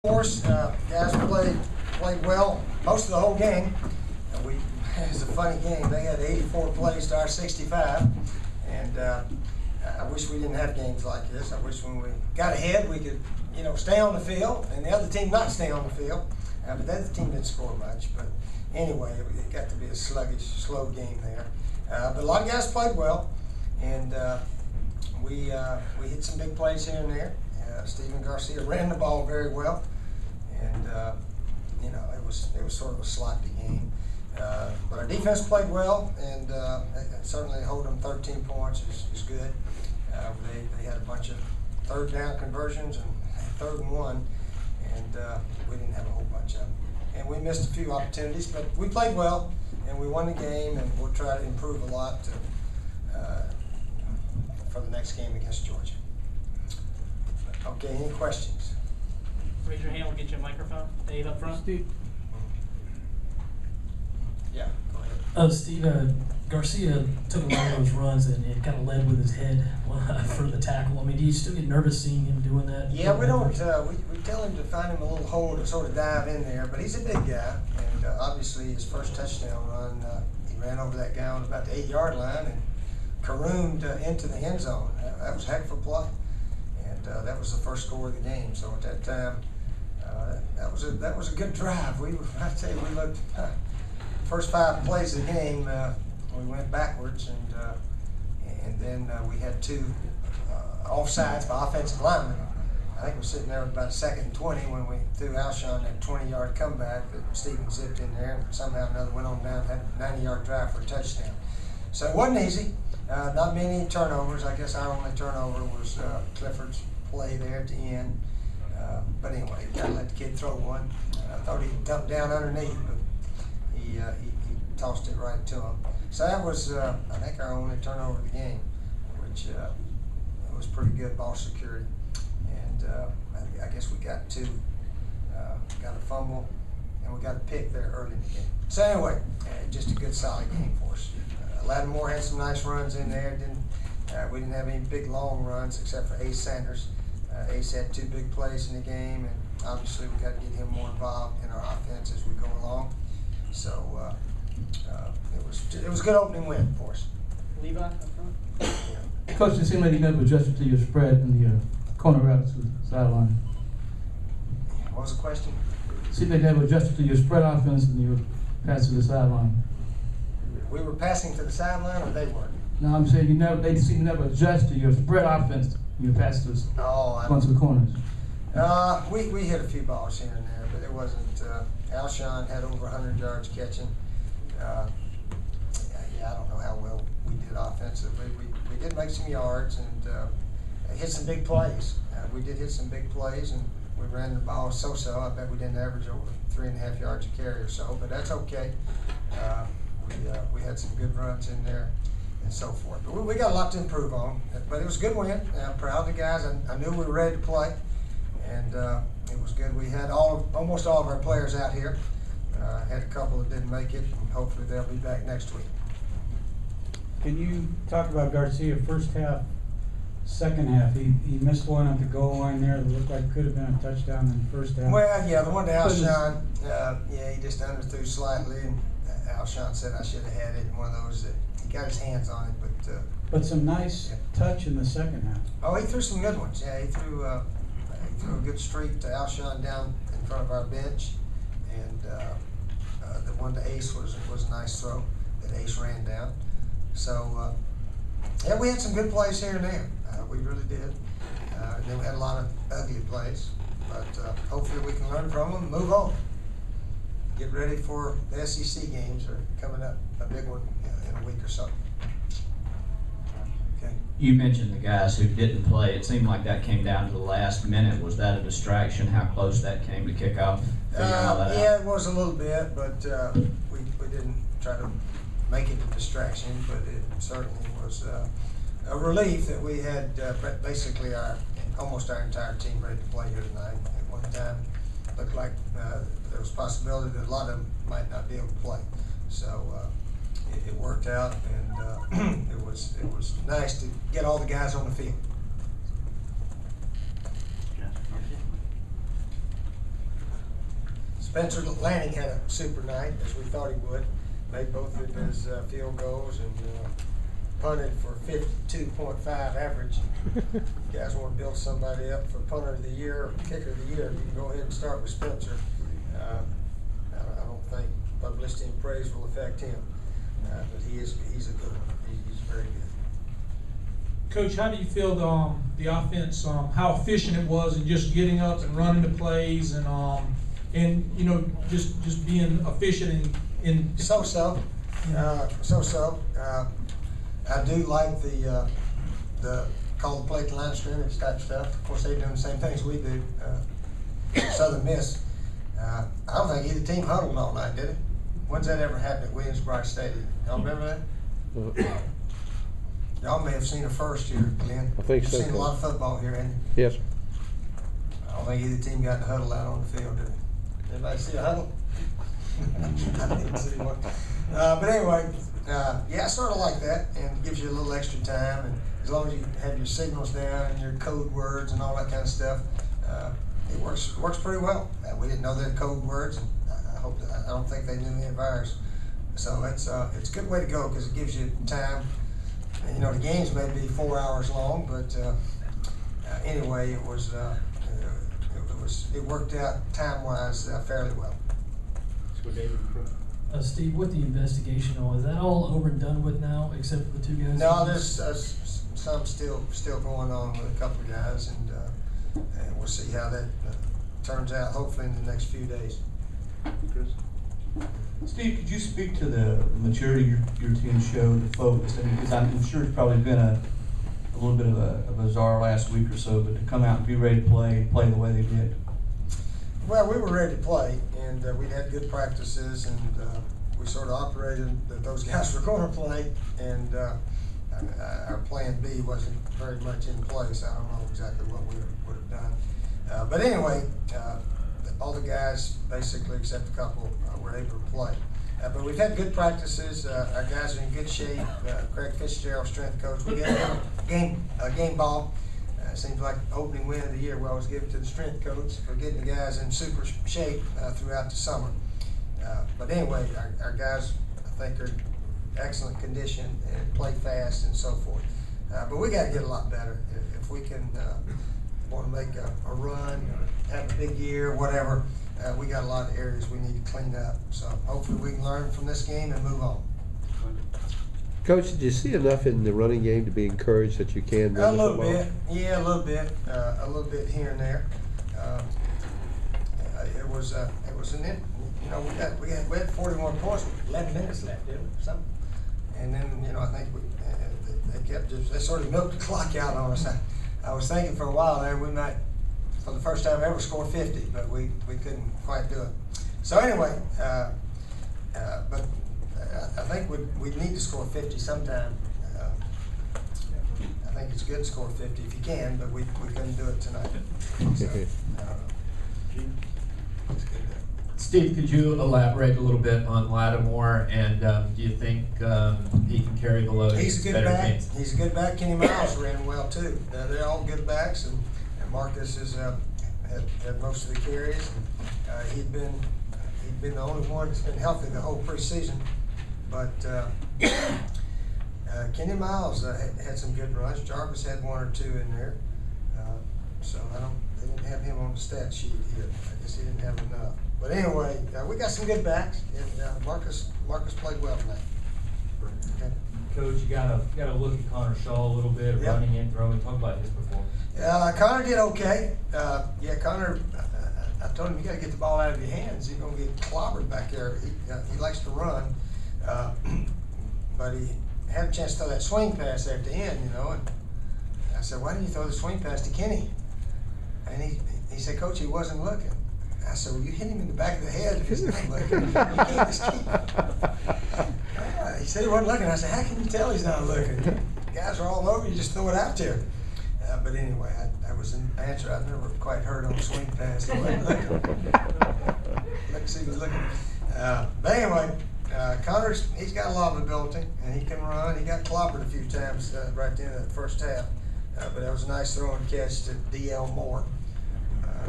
course, guys played well most of the whole game. It was a funny game. They had 84 plays to our 65, and I wish we didn't have games like this. I wish when we got ahead we could, stay on the field, and the other team not stay on the field. But the other team didn't score much. But anyway, it got to be a sluggish, slow game there. But a lot of guys played well, and we hit some big plays here and there. Steven Garcia ran the ball very well, and it was sort of a sloppy game. But our defense played well, and certainly holding them 13 points is good. They had a bunch of third down conversions and 3rd and 1, and we didn't have a whole bunch of them. And we missed a few opportunities, but we played well, and we won the game, and we'll try to improve a lot for the next game against Georgia. Okay, any questions? Raise your hand, we'll get you a microphone. Dave up front. Steve. Yeah, go ahead. Steve, Garcia took a lot of those runs and kind of led with his head for the tackle. I mean, do you still get nervous seeing him doing that? Yeah, we don't. We tell him to find him a little hole to sort of dive in there, but he's a big guy, and obviously his first touchdown run, he ran over that guy on about the 8-yard line and carooned into the end zone. That was a heck of a play, and that was the first score of the game. So at that time, that was a good drive. I tell you, we looked. First 5 plays of the game, we went backwards, and then we had 2 offsides by offensive linemen. I think we're sitting there with about 2nd and 20 when we threw Alshon that 20-yard comeback that Steven zipped in there, and somehow or another went on down, had a 90-yard drive for a touchdown. So it wasn't easy. Not many turnovers. I guess our only turnover was Clifford's play there at the end. But anyway, you gotta let the kid throw one. I thought he dumped down underneath, but he tossed it right to him. So that was, I think, our only turnover of the game, which was pretty good ball security. And I guess we got 2, got a fumble, and we got a pick there early in the game. So anyway, just a good, solid game for us. Lattimore had some nice runs in there. We didn't have any big, long runs except for Ace Sanders. Ace had 2 big plays in the game, and obviously we got to get him more involved in our offense as we go along. So it was a good opening win for us. Levi up front. Yeah. Coach, it seemed like you never adjusted to your spread in the corner routes to the sideline. What was the question? It seemed like you never adjusted to your spread offense and your pass to the sideline. We were passing to the sideline, or they weren't? No, I'm saying they seem to never adjust to your spread offense, your pass to the corners. We hit a few balls here and there, but it wasn't. Alshon had over 100 yards catching. I don't know how well we did offensively. We did make some yards and hit some big plays. We did hit some big plays, and we ran the ball so-so. I bet we didn't average over 3.5 yards a carry or so, but that's okay. We had some good runs in there and so forth. But we got a lot to improve on. But it was a good win. I'm proud of the guys. I knew we were ready to play, and it was good. We had almost all of our players out here. Had a couple that didn't make it, and hopefully they'll be back next week. Can you talk about Garcia first half, second half? He missed one at the goal line there that looked like could have been a touchdown in the first half. Well, yeah, the one to Alshon, he just underthrew slightly, and Alshon said I should have had it. One of those that he got his hands on it, but some nice touch in the second half. Oh, he threw some good ones. Yeah, he threw a good streak to Alshon down in front of our bench, and the one to Ace was a nice throw that Ace ran down. So yeah, we had some good plays here and there. We really did. And then we had a lot of ugly plays, but hopefully we can learn from them and move on. Get ready for the SEC games are coming up, a big one in a week or so. Okay. You mentioned the guys who didn't play. It seemed like that came down to the last minute. Was that a distraction? How close that came to kickoff? Yeah, it was a little bit, but we didn't try to make it a distraction, but it certainly was a relief that we had basically almost our entire team ready to play here tonight. At one time, it looked like there was a possibility that a lot of them might not be able to play. So it worked out, and it was nice to get all the guys on the field. Spencer Lanning had a super night, as we thought he would. Made both of his field goals and punted for 52.5 average. If you guys want to build somebody up for punter of the year or kicker of the year, you can go ahead and start with Spencer. I don't think publicity and praise will affect him, but he's a good one. He's very good. Coach, how do you feel the offense, how efficient it was in just getting up and running the plays and you know, just being efficient in So-so. I do like the call the play to line scrimmage type stuff. Of course, they're doing the same things we do. Southern Miss. I don't think either team huddled all night, did it? When's that ever happened at Williams-Brice Stadium? Y'all remember that? Y'all may have seen it first here, Glenn. I think You've so. seen a lot of football here, ain't you? Yes. I don't think either team got in the huddle out on the field, did it? Anybody see a huddle? I didn't see one. But anyway, yeah, I sort of like that, and it gives you a little extra time, and as long as you have your signals down and your code words and all that kind of stuff, it works pretty well. We didn't know their code words, and I don't think they knew any of ours. So it's a good way to go because it gives you time. And, you know, the games may be 4 hours long, but anyway, it worked out time-wise fairly well. Steve, with the investigation, is that all over and done with now, except for the two guys? No, there's some still going on with a couple of guys, and we'll see how that turns out. Hopefully in the next few days. Chris? Steve, could you speak to the maturity your team showed, the focus? I mean, because I'm sure it's probably been a little bit of a bizarre last week or so, but to come out and be ready to play the way they did. Well, we were ready to play, and we'd had good practices, and we sort of operated that those guys were going to play, and our plan B wasn't very much in place. I don't know exactly what we would have done. But anyway, all the guys, basically, except a couple, were able to play. But we've had good practices. Our guys are in good shape. Craig Fitzgerald, strength coach. We got a game ball. Seems like opening win of the year. We always give it to the strength coach for getting the guys in super shape throughout the summer. But anyway, our guys, I think, are in excellent condition and play fast and so forth. But we got to get a lot better. If we can want to make a run, or have a big year, whatever, we got a lot of areas we need to clean up. So hopefully we can learn from this game and move on. Coach, did you see enough in the running game to be encouraged that you can run A the little football? bit, yeah, a little bit here and there. It was an, you know, we had 41 points with 11 minutes left, didn't we, or something? And then, you know, I think they sort of milked the clock out on us. I was thinking for a while there we might, for the first time ever, score 50, but we couldn't quite do it. So anyway, but I think we'd need to score 50 sometime. I think it's good to score 50 if you can, but we couldn't do it tonight. So, I don't know. It's good to, Steve, could you elaborate a little bit on Lattimore, and do you think he can carry the load? he's a good back. Teams? He's a good back. Kenny Miles ran well too. They're all good backs, and Marcus has had most of the carries. And, he'd been the only one that's been healthy the whole preseason. But Kenny Miles had some good runs. Jarvis had one or two in there. So they didn't have him on the stat sheet here. I guess he didn't have enough. But anyway, we got some good backs, and Marcus played well tonight. Okay. Coach, you gotta look at Connor Shaw a little bit, Yep. running and throwing. Talk about his performance. Connor did okay. Yeah, Connor, I told him you got to get the ball out of your hands. You're going to get clobbered back there. He likes to run, but he had a chance to throw that swing pass there at the end, you know. And I said, why didn't you throw the swing pass to Kenny? And he said, Coach, he wasn't looking. I said, well, you hit him in the back of the head if he's not looking. You can't just keep. He said he wasn't looking. I said, how can you tell he's not looking? Guys are all over you, just throw it out there. But anyway, that was an answer I've never quite heard on a swing pass. He wasn't looking. Let's see, he was looking. But anyway, Connor's, he's got a lot of ability, and he can run. He got clobbered a few times right there in that first half. But that was a nice throw and catch to D.L. Moore.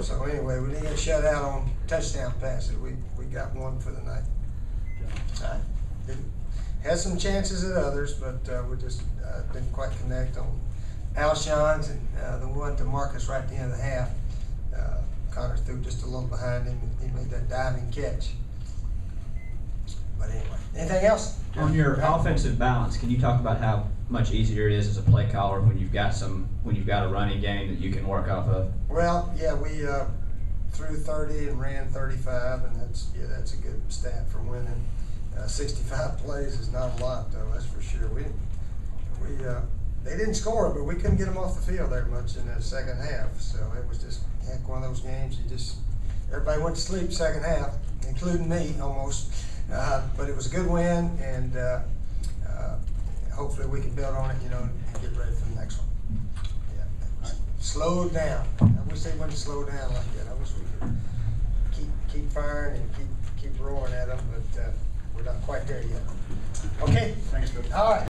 So anyway, we didn't get shut out on touchdown passes. We got one for the night. Had some chances at others, but we just didn't quite connect on Alshon's and the one to Marcus right at the end of the half. Connor threw just a little behind him. He made that diving catch. But anyway, anything else? On your offensive balance, can you talk about how much easier it is as a play caller when you've got a running game that you can work off of? Well, yeah, we threw 30 and ran 35, and that's a good stat for winning. 65 plays is not a lot, though. That's for sure. They didn't score, but we couldn't get them off the field very much in the second half. So it was just one of those games. Everybody went to sleep second half, including me almost. But it was a good win, and hopefully we can build on it, and get ready for the next one. Yeah, slowed down. I wish they wouldn't slow down like that. I wish we could keep firing and keep roaring at them, but we're not quite there yet. Okay. Thanks, Coach. All right.